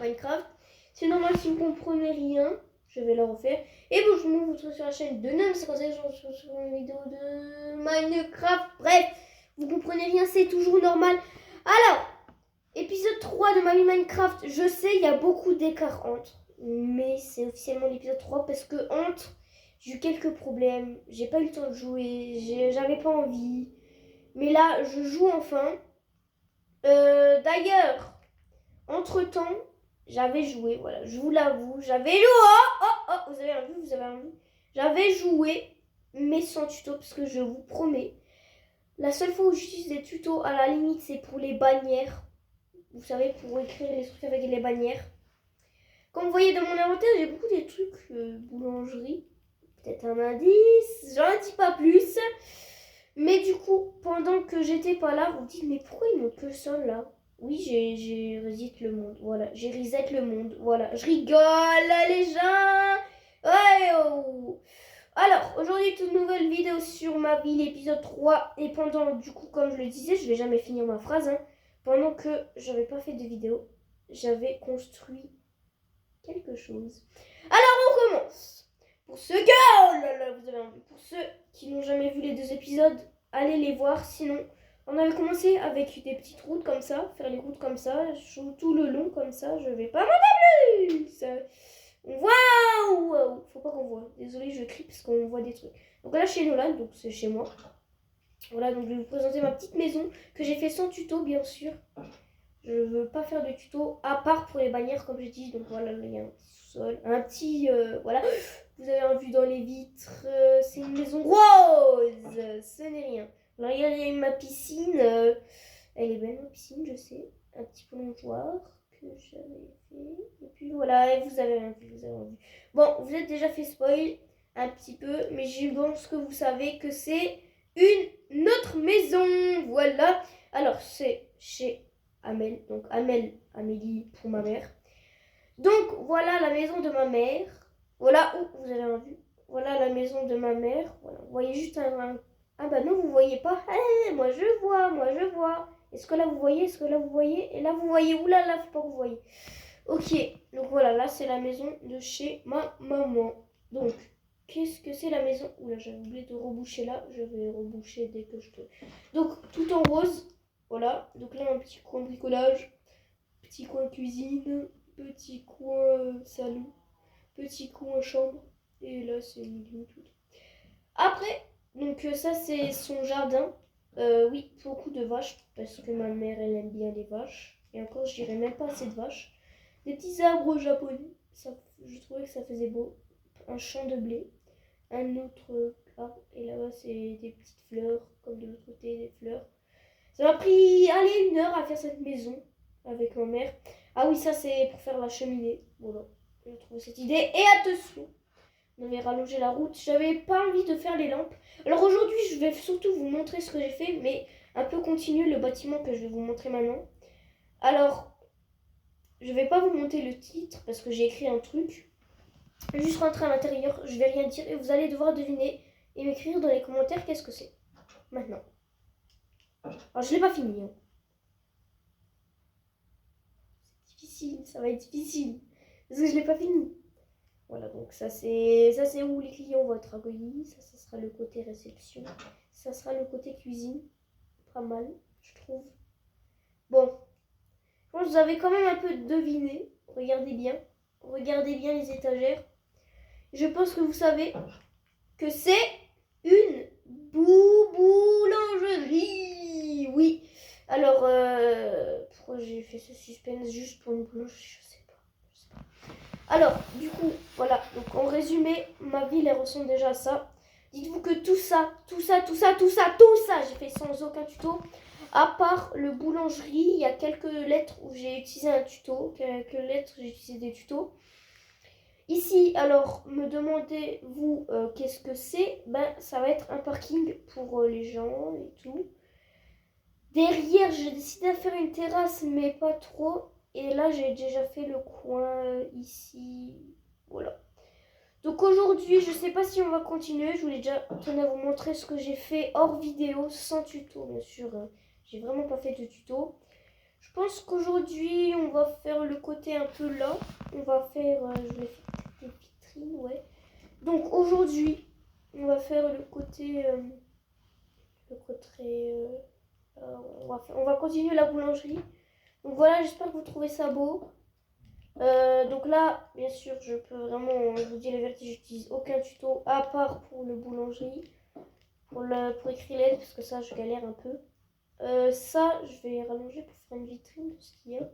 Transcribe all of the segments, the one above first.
Minecraft. C'est normal si vous comprenez rien, je vais le refaire. Et bonjour, je vous retrouve sur la chaîne de Nom, c'est quand je vous retrouve sur une vidéo de Minecraft. Bref, vous comprenez rien, c'est toujours normal. Alors, épisode 3 de ma vie Minecraft, je sais, il y a beaucoup d'écart entre. Mais c'est officiellement l'épisode 3 parce que entre, j'ai eu quelques problèmes. J'ai pas eu le temps de jouer, j'avais pas envie. Mais là, je joue enfin. D'ailleurs, entre-temps, j'avais joué, voilà, je vous l'avoue, j'avais joué, vous avez vu, j'avais joué, mais sans tuto, parce que je vous promets, la seule fois où j'utilise des tutos, à la limite, c'est pour les bannières, vous savez, pour écrire les trucs avec les bannières. Comme vous voyez dans mon inventaire, j'ai beaucoup des trucs boulangerie, peut-être un indice, j'en dis pas plus, mais du coup, pendant que j'étais pas là, vous me dites, mais pourquoi il me que ça là? Oui, j'ai reset le monde, voilà, j'ai reset le monde, voilà, je rigole les gens. Ouais, oh. Alors, aujourd'hui, toute nouvelle vidéo sur ma vie, l'épisode 3, et pendant, du coup, comme je le disais, je vais jamais finir ma phrase, hein, pendant que j'avais pas fait de vidéo, j'avais construit quelque chose. Alors, on commence. Pour ceux que, oh là là, vous avez envie, pour ceux qui n'ont jamais vu les 2 épisodes, allez les voir, sinon... On avait commencé avec des petites routes comme ça, faire les routes comme ça, tout le long comme ça, je vais pas monter plus. Waouh, faut pas qu'on voit. Désolée, je crie parce qu'on voit des trucs. Donc là, chez Nolan, donc c'est chez moi. Voilà, donc je vais vous présenter ma petite maison que j'ai fait sans tuto, bien sûr. Je veux pas faire de tuto, à part pour les bannières, comme je dis. Donc voilà, il y a un petit sous-sol, un petit, voilà. Vous avez un vue dans les vitres, c'est une maison rose, ce n'est rien. Alors, il y a ma piscine, elle est belle ma piscine, je sais, un petit plongeoir que j'avais fait, et puis voilà, et vous avez vu. Bon, vous êtes déjà fait spoil un petit peu, mais je pense que vous savez que c'est une autre maison, voilà. Alors, c'est chez Amel, donc Amélie pour ma mère. Donc, voilà la maison de ma mère, voilà, vous avez vu, voilà la maison de ma mère, voilà, vous voyez juste ah bah non, vous voyez pas. Moi je vois. Est-ce que là vous voyez? Et là vous voyez? Oulala, faut pas que vous voyez. Ok, donc voilà, là c'est la maison de chez ma maman. Donc, qu'est-ce que c'est la maison? Oula, j'avais oublié de reboucher là. Je vais reboucher dès que je te... Donc, tout en rose. Voilà, donc là un petit coin bricolage. Petit coin cuisine. Petit coin salon. Petit coin chambre. Et là c'est le milieu tout. Après... Donc ça c'est son jardin, oui, beaucoup de vaches, parce que ma mère elle aime bien les vaches, et encore je dirais même pas assez de vaches. Des petits arbres japonais, ça, je trouvais que ça faisait beau, un champ de blé, un autre arbre, et là-bas c'est des petites fleurs, comme de l'autre côté des fleurs. Ça m'a pris, allez, 1 heure à faire cette maison, avec ma mère. Ah oui, ça c'est pour faire la cheminée, voilà, j'ai trouvé cette idée, et attention, on avait rallongé la route, j'avais pas envie de faire les lampes. Alors aujourd'hui je vais surtout vous montrer ce que j'ai fait, mais un peu continuer le bâtiment que je vais vous montrer maintenant. Alors je vais pas vous montrer le titre parce que j'ai écrit un truc. Je vais juste rentrer à l'intérieur, je vais rien dire et vous allez devoir deviner et m'écrire dans les commentaires qu'est-ce que c'est. Maintenant. Alors je l'ai pas fini. Hein. C'est difficile, ça va être difficile. Parce que je l'ai pas fini. Voilà, donc ça c'est où les clients vont être accueillis. Ça sera le côté réception. Ça sera le côté cuisine. Pas mal, je trouve. Bon, je pense que vous avez quand même un peu deviné. Regardez bien les étagères. Je pense que vous savez que c'est une boulangerie. Oui. Alors, pourquoi j'ai fait ce suspense juste pour une boulangerie? Je sais pas. Alors, du coup, voilà. Donc, en résumé, ma ville, elle ressemble déjà à ça. Dites-vous que tout ça, j'ai fait sans aucun tuto. À part le boulangerie, il y a quelques lettres où j'ai utilisé un tuto. Quelques lettres, j'ai utilisé des tutos. Ici, alors, me demandez-vous qu'est-ce que c'est? Ben, ça va être un parking pour les gens et tout. Derrière, j'ai décidé de faire une terrasse, mais pas trop. Et là, j'ai déjà fait le coin ici. Voilà. Donc aujourd'hui, je sais pas si on va continuer. Je voulais déjà tenir à vous montrer ce que j'ai fait hors vidéo, sans tuto, bien sûr. J'ai vraiment pas fait de tuto. Je pense qu'aujourd'hui, on va faire le côté un peu là. On va faire, je vais faire des vitrines, ouais. Donc aujourd'hui, on va faire le côté, on va continuer la boulangerie. Donc voilà, j'espère que vous trouvez ça beau. Donc là, bien sûr, je peux vraiment, je vous dis la vérité, j'utilise aucun tuto à part pour le boulangerie, pour écrire l'aide, parce que ça, je galère un peu. Ça, je vais rallonger pour faire une vitrine de ce qu'il y a.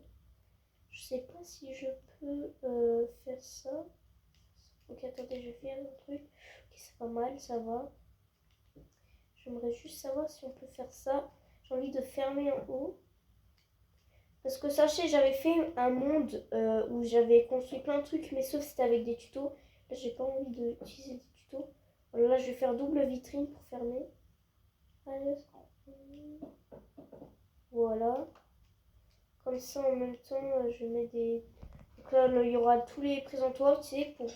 Je sais pas si je peux faire ça. Ok, attendez, je vais faire un truc. Ok, c'est pas mal, ça va. J'aimerais juste savoir si on peut faire ça. J'ai envie de fermer en haut. Parce que sachez, j'avais fait un monde où j'avais construit plein de trucs, mais sauf c'était avec des tutos. Là, j'ai pas envie d'utiliser des tutos. Alors là, je vais faire double vitrine pour fermer. Allez. Voilà. Comme ça, en même temps, je mets des... Donc là, il y aura tous les présentoirs, tu sais, pour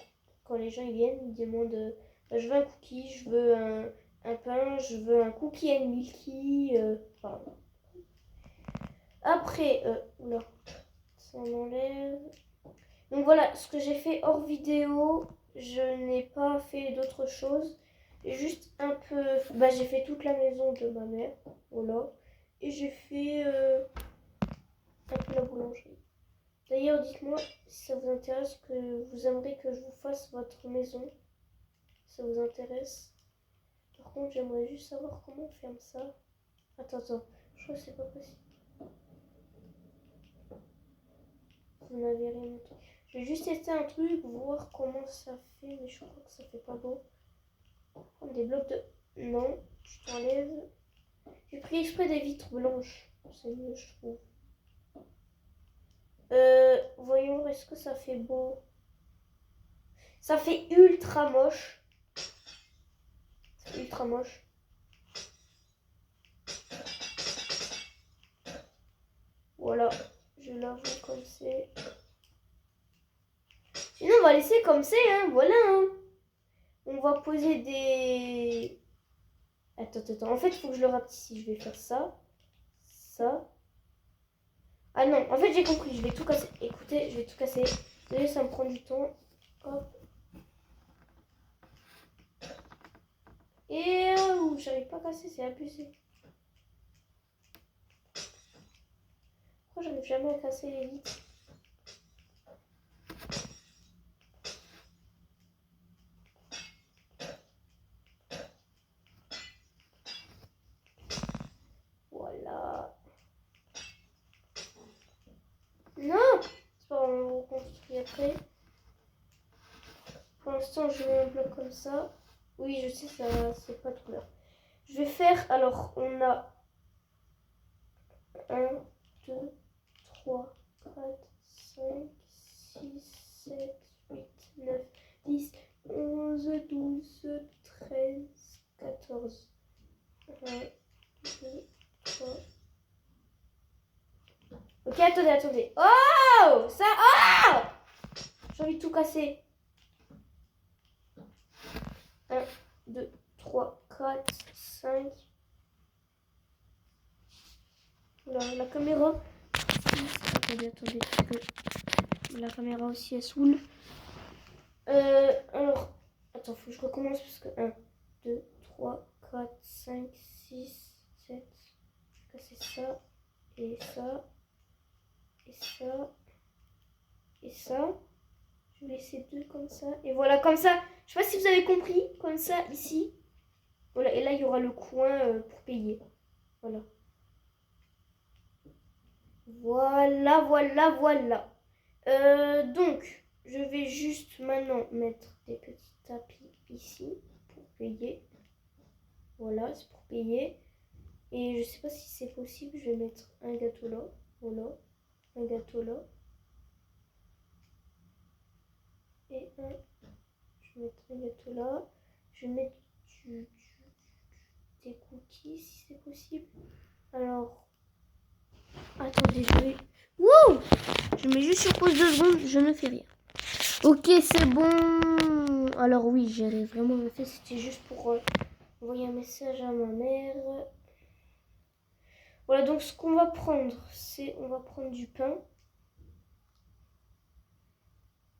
quand les gens ils viennent, ils demandent je veux un cookie, je veux un pain, je veux un cookie and milky. Pardon. Après, oula, ça on enlève. Donc voilà, ce que j'ai fait hors vidéo, je n'ai pas fait d'autre chose. Juste un peu, bah j'ai fait toute la maison de ma mère, voilà. Et j'ai fait un peu la boulangerie. D'ailleurs, dites-moi si ça vous intéresse, que vous aimeriez que je vous fasse votre maison. Si ça vous intéresse. Par contre, j'aimerais juste savoir comment on ferme ça. Attends, je crois que c'est pas possible. Vous n'avez rien montré. Je vais juste tester un truc, voir comment ça fait, mais je crois que ça fait pas beau. Prendre des blocs de... Non, je t'enlève. J'ai pris exprès des vitres blanches. C'est mieux, je trouve. Voyons, est-ce que ça fait beau? Ça fait ultra moche. C'est ultra moche. Voilà, je l'avoue comme c'est. Sinon, on va laisser comme c'est, hein. Voilà, hein. On va poser des... Attends. En fait, il faut que je le rapetisse. Je vais faire ça. Ça. Ah non, en fait, j'ai compris. Je vais tout casser. Écoutez, je vais tout casser. Désolé, ça me prend du temps. Hop. Et j'arrive pas à casser, c'est abusé. Pourquoi j'arrive jamais à casser les vitres? Voilà. Non, c'est pas, on reconstruit après. Pour l'instant, je mets un bloc comme ça. Oui, je sais, ça, c'est pas de couleur. Je vais faire, alors, on a 1, 2, 3, 4, 5, 6, 7, 8, 9, 10, 11, 12, 13, 14. 1, 2, 3. Ok, attendez. Oh! Ça... Oh! J'ai envie de tout casser. 1, 2, 3, 4, 5. Voilà, la caméra. Attendez, parce que la caméra aussi elle saoule. Alors, attends, faut que je recommence parce que 1, 2, 3, 4, 5, 6, 7. Je vais casser ça, et ça, et ça, et ça. Je vais laisser 2 comme ça, et voilà, comme ça. Je sais pas si vous avez compris, comme ça, ici. Voilà, et là, il y aura le coin pour payer. Voilà. Voilà. Donc, je vais juste maintenant mettre des petits tapis ici pour payer. Voilà, c'est pour payer. Et je sais pas si c'est possible, je vais mettre un gâteau là. Voilà, un gâteau là. Et je vais mettre un gâteau là. Je vais mettre des cookies si c'est possible. Alors, attendez, je vais... Wouh! Je mets juste sur pause 2 secondes, je ne fais rien. Ok, c'est bon. Alors oui, j'ai vraiment fait, c'était juste pour envoyer un message à ma mère. Voilà, donc ce qu'on va prendre, c'est... On va prendre du pain.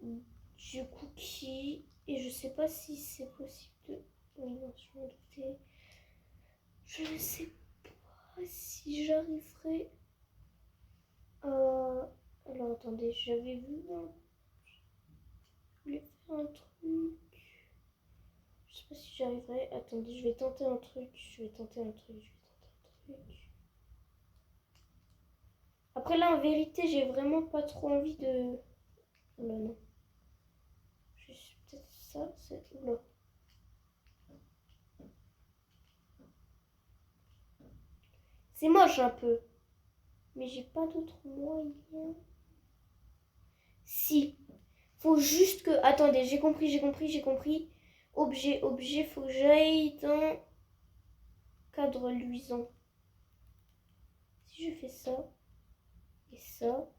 Du cookie. Et je sais pas si c'est possible de... Oui, non, je m'en doutais. Je ne sais pas si j'arriverai à... Alors, attendez, j'avais vu... Je voulais faire un truc... Je sais pas si j'arriverai. Attendez, je vais tenter un truc. Après là, en vérité, j'ai vraiment pas trop envie de... Oh là, non. Juste peut-être ça, c'est... Oula. C'est moche un peu. Mais j'ai pas d'autres moyens. Si. Faut juste que... Attendez, j'ai compris. Objet, faut que j'aille dans... Cadre luisant. Si je fais ça... Et ça...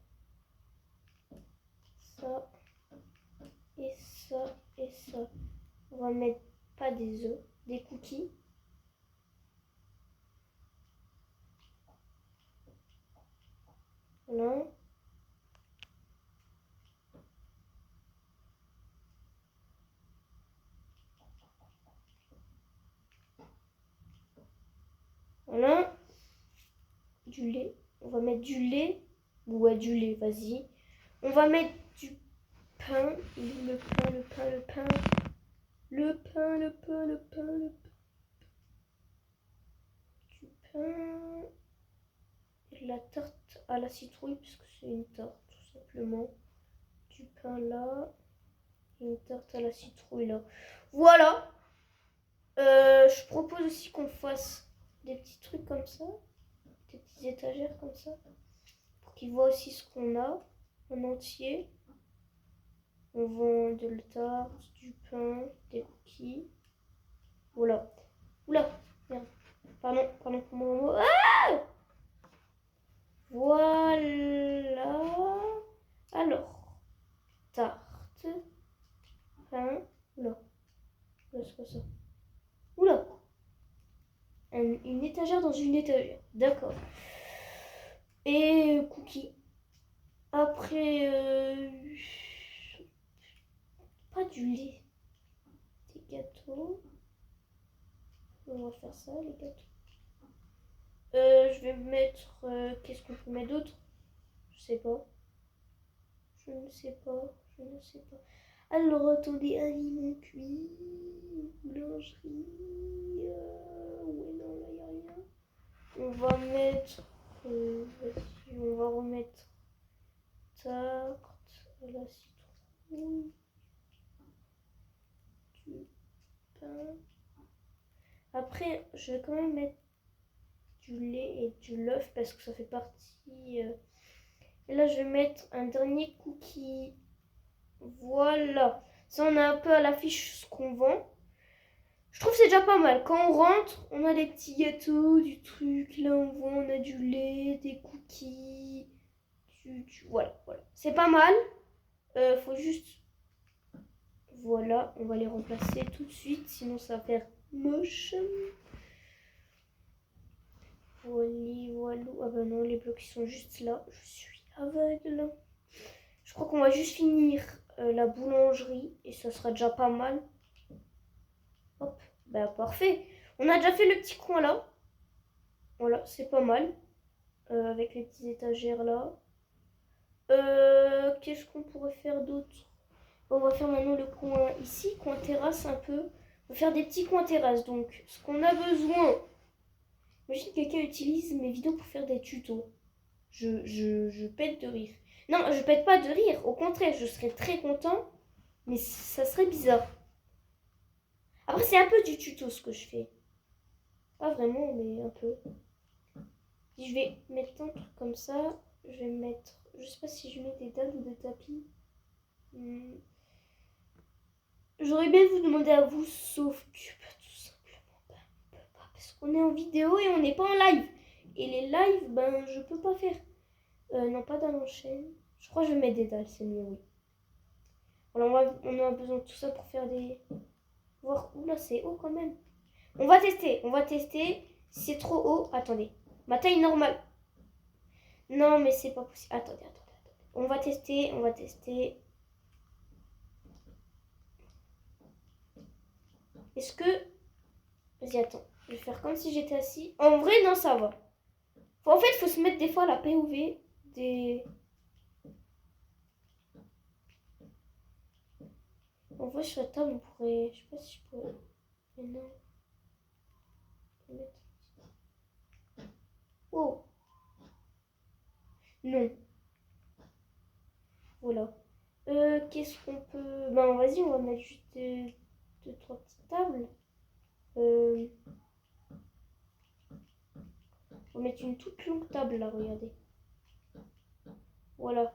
Ça... Et ça... Et ça... On va mettre pas des œufs, des cookies. Voilà. Voilà. Du lait. On va mettre du lait. Ouais, du lait, vas-y. On va mettre du pain. Le pain. Du pain. Et de la tarte à la citrouille, puisque c'est une tarte, tout simplement. Du pain là. Et une tarte à la citrouille là. Voilà. Je propose aussi qu'on fasse des petits trucs comme ça. Des petites étagères comme ça. Pour qu'ils voient aussi ce qu'on a en entier. On vend de la tarte, du pain, des cookies. Voilà. Oula, merde. Pardon pour mon mot. Ah, voilà. Alors, tarte, pain. Oula. Oula, c'est quoi ça? Oula. Une étagère dans une étagère. D'accord. Et cookies. Après, pas du lait. Des gâteaux. On va faire ça, les gâteaux. Je vais mettre... qu'est-ce qu'on peut mettre d'autre? Je sais pas. Je ne sais pas. Alors, attendez, aliments cuits, boulangerie... ouais, non, là, il n'y a rien. On va mettre... on va remettre tarte à la citrouille, du pain. Après, je vais quand même mettre du lait et du l'œuf parce que ça fait partie... Et là, je vais mettre un dernier cookie. Voilà. Ça, on a un peu à l'affiche ce qu'on vend. Je trouve que c'est déjà pas mal. Quand on rentre, on a des petits gâteaux, du truc. Là, on voit, on a du lait, des cookies. Voilà. C'est pas mal. Faut juste... Voilà, on va les remplacer tout de suite. Sinon, ça va faire moche. Voilà. Ah bah non, les blocs, ils sont juste là. Je suis aveugle. Je crois qu'on va juste finir la boulangerie. Et ça sera déjà pas mal. Hop, bah parfait. On a déjà fait le petit coin là. Voilà, c'est pas mal. Avec les petites étagères là. Qu'est-ce qu'on pourrait faire d'autre? On va faire maintenant le coin ici, coin terrasse un peu. On va faire des petits coins terrasse. Donc, ce qu'on a besoin... Imagine quelqu'un utilise mes vidéos pour faire des tutos. Je pète de rire. Non, je pète pas de rire. Au contraire, je serais très content. Mais ça serait bizarre. Après, c'est un peu du tuto ce que je fais. Pas vraiment, mais un peu. Je vais mettre un truc comme ça. Je vais mettre... Je sais pas si je mets des dalles ou des tapis. J'aurais bien vous demander à vous, sauf que tout simplement, on peut pas. Parce qu'on est en vidéo et on n'est pas en live. Et les lives, je peux pas faire. Non, pas dalle en chaîne. Je crois que je vais mettre des dalles, c'est mieux, oui. Voilà, on a besoin de tout ça pour faire des... Voir, oula, c'est haut quand même. On va tester. Si c'est trop haut, attendez. Ma taille normale. Non, mais c'est pas possible. Attendez. On va tester. Est-ce que... Vas-y, attends. Je vais faire comme si j'étais assis. En vrai, non, ça va. En fait, il faut se mettre des fois la POV des... En vrai, sur la table, on pourrait... Je sais pas si je pourrais... Mais non. Oh. Non. Voilà. Qu'est-ce qu'on peut... Ben, vas-y, on va mettre juste deux, trois petites tables. On va mettre une toute longue table, là, regardez. Voilà.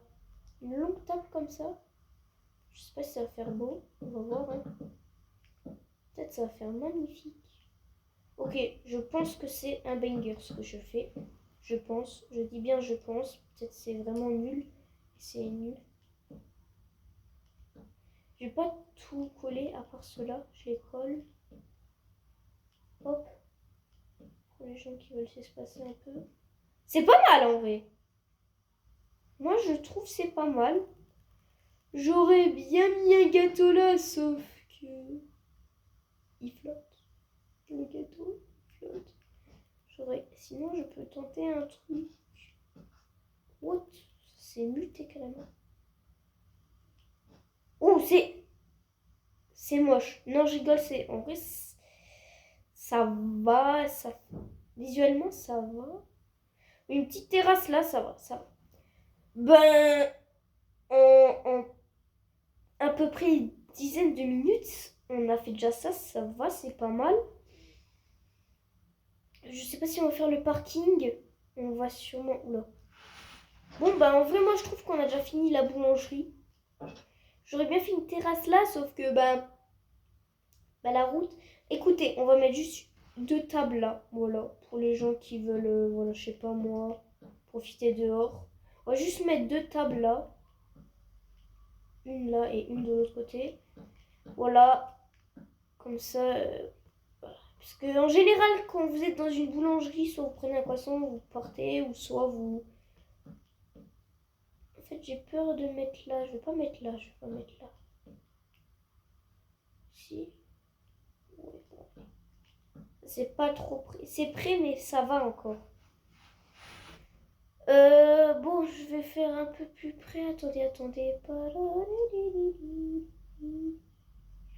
Une longue table comme ça. Je sais pas si ça va faire beau. On va voir, hein. Peut-être ça va faire magnifique. Ok, je pense que c'est un banger ce que je fais. Je pense, je dis bien je pense. Peut-être c'est vraiment nul. C'est nul. Je vais pas tout coller à part cela. Je les colle. Hop. Pour les gens qui veulent s'espacer un peu. C'est pas mal en vrai. Moi je trouve c'est pas mal. J'aurais bien mis un gâteau là, sauf que... il flotte. Le gâteau flotte. Sinon, je peux tenter un truc. What? C'est muté carrément. Oh, c'est moche. Non, je rigole, c'est... En vrai, ça va. Visuellement, ça va. Une petite terrasse là, ça va. Ben, en à peu près une dizaine de minutes, on a fait déjà ça. Ça va, c'est pas mal. Je sais pas si on va faire le parking. On va sûrement... Oula. Bon, bah en vrai, moi, je trouve qu'on a déjà fini la boulangerie. J'aurais bien fait une terrasse là, sauf que, bah la route... Écoutez, on va mettre juste deux tables là. Voilà, pour les gens qui veulent, voilà, je sais pas moi, profiter dehors. On va juste mettre deux tables là. Une là et une de l'autre côté. Voilà. Comme ça... voilà. Parce que en général, quand vous êtes dans une boulangerie, soit vous prenez un croissant, vous partez, ou soit vous... En fait, j'ai peur de mettre là. Je vais pas mettre là. Si. Ouais, bon. C'est pas trop près. C'est près, mais ça va encore. Bon, je vais faire un peu plus près. Attendez.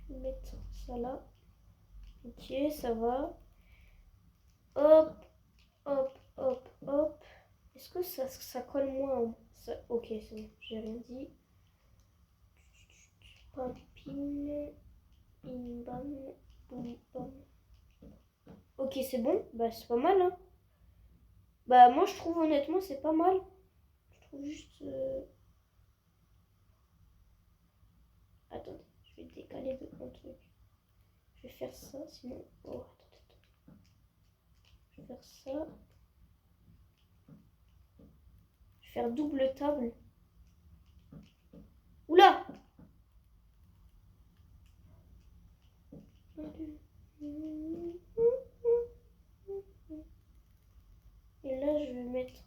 Je vais mettre ça là. Ok, ça va. Hop. Est-ce que ça colle moins ok, c'est bon, j'ai rien dit. Pam, pim, bim, bam, boum, bam. Ok, c'est bon. Bah, c'est pas mal, hein. Bah, moi, je trouve honnêtement, c'est pas mal. Je trouve juste... Attendez, je vais décaler de mon truc. Je vais faire ça, sinon... Oh, attendez. Je vais faire ça. Je vais faire double table. Oula! Et là, je vais mettre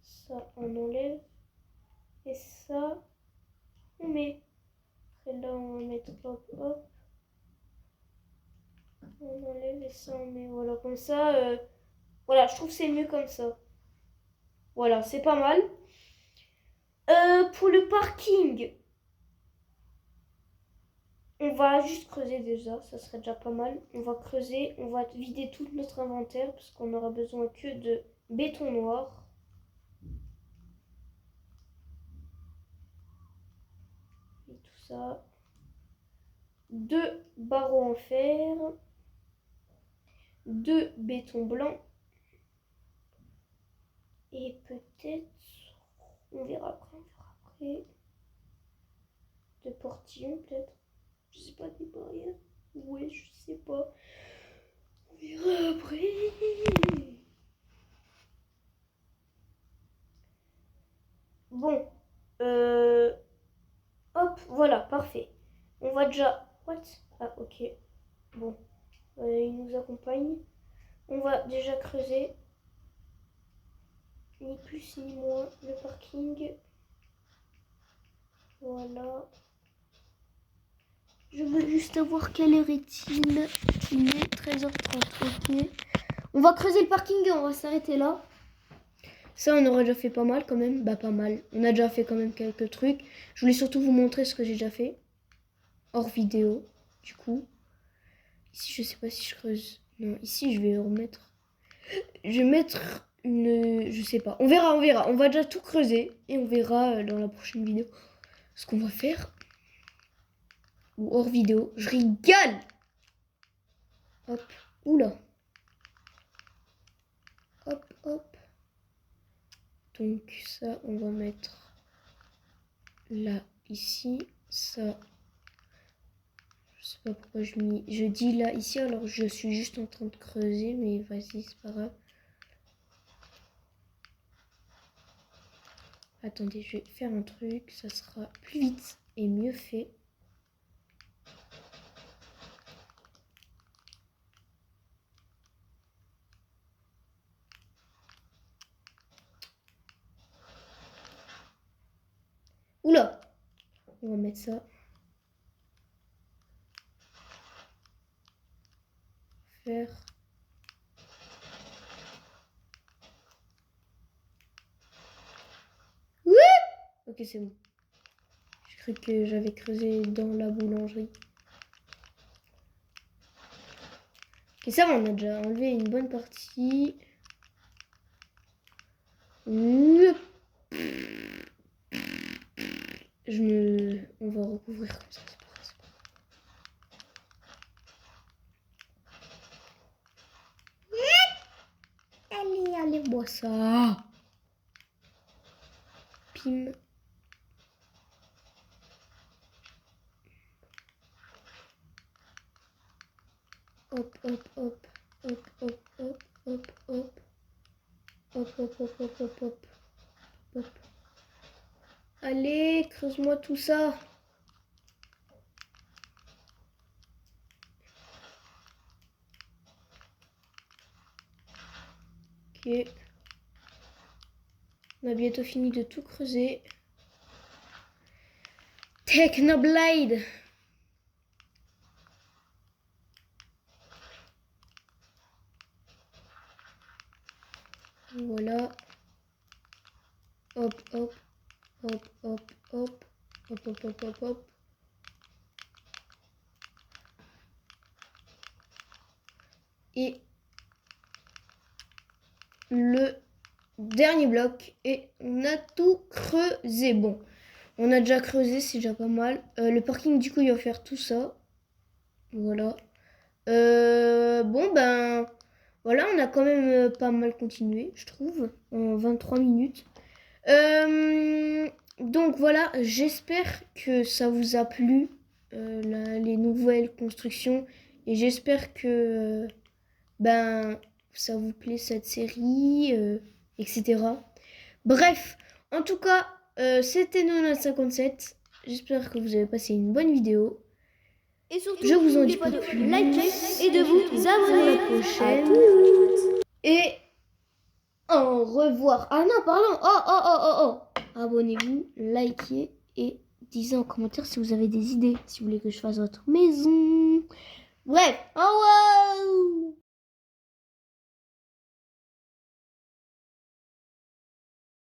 ça, on enlève. Et ça, on met. Et là, on va mettre hop. On enlève et ça, on met. Voilà, comme ça. Voilà, je trouve que c'est mieux comme ça. Voilà, c'est pas mal. Pour le parking, on va juste creuser déjà, ça serait déjà pas mal. On va creuser, on va vider tout notre inventaire parce qu'on aura besoin que de béton noir. Et tout ça. 2 barreaux en fer. 2 béton blanc. Et peut-être, on verra après. 2 portillons peut-être. Je sais pas, des barrières. Ouais, je sais pas. On verra après. Bon. Hop, voilà, parfait. On va déjà... What? Ah, ok. Bon. Il nous accompagne. On va déjà creuser. ni plus ni moins le parking. Voilà. Je veux juste savoir quelle heure est-il. Il est 13h30. Ok. On va creuser le parking et on va s'arrêter là. Ça, on aura déjà fait pas mal quand même. Bah, pas mal. On a déjà fait quand même quelques trucs. Je voulais surtout vous montrer ce que j'ai déjà fait. Hors vidéo, du coup. Ici, je sais pas si je creuse. Non, ici, je vais remettre. Je vais mettre une... Je sais pas. On verra, on verra. On va déjà tout creuser. Et on verra dans la prochaine vidéo ce qu'on va faire. Ou hors vidéo. Je rigole. Hop. Oula. Hop, hop. Donc ça, on va mettre là, ici. Ça, je sais pas pourquoi je dis là, ici. Alors je suis juste en train de creuser. Mais vas-y, c'est pas grave. Attendez, je vais faire un truc. Ça sera plus vite et mieux fait. Oula! On va mettre ça. Faire. Ouais! Ok, c'est bon. J'ai cru que j'avais creusé dans la boulangerie. Ok, ça va, on a déjà enlevé une bonne partie. On va recouvrir comme ça, c'est pas grave. Allez, allez, bois ça. Pim. Hop, hop, hop, hop, hop, hop, hop, hop. Hop, hop, hop, hop, hop, hop, hop. Allez, creuse-moi tout ça. Ok. On a bientôt fini de tout creuser. Technoblade. Voilà. Hop, hop, hop, hop, hop, hop, hop, hop, hop, hop. Et le dernier bloc. Et on a tout creusé. Bon, on a déjà creusé, c'est déjà pas mal. Le parking, du coup, il va faire tout ça. Voilà. Bon, ben... Voilà, on a quand même pas mal continué, je trouve, en 23 minutes. Donc voilà, j'espère que ça vous a plu, les nouvelles constructions. Et j'espère que ben, ça vous plaît cette série, etc. Bref, en tout cas, c'était Nona57. J'espère que vous avez passé une bonne vidéo. Et surtout, Je vous en dis pas pas de plus. liker et de vous abonner. À la prochaine. Et au revoir. Ah non, pardon. Oh. Abonnez-vous, likez et dites en commentaire si vous avez des idées. Si vous voulez que je fasse votre maison. Bref, au revoir.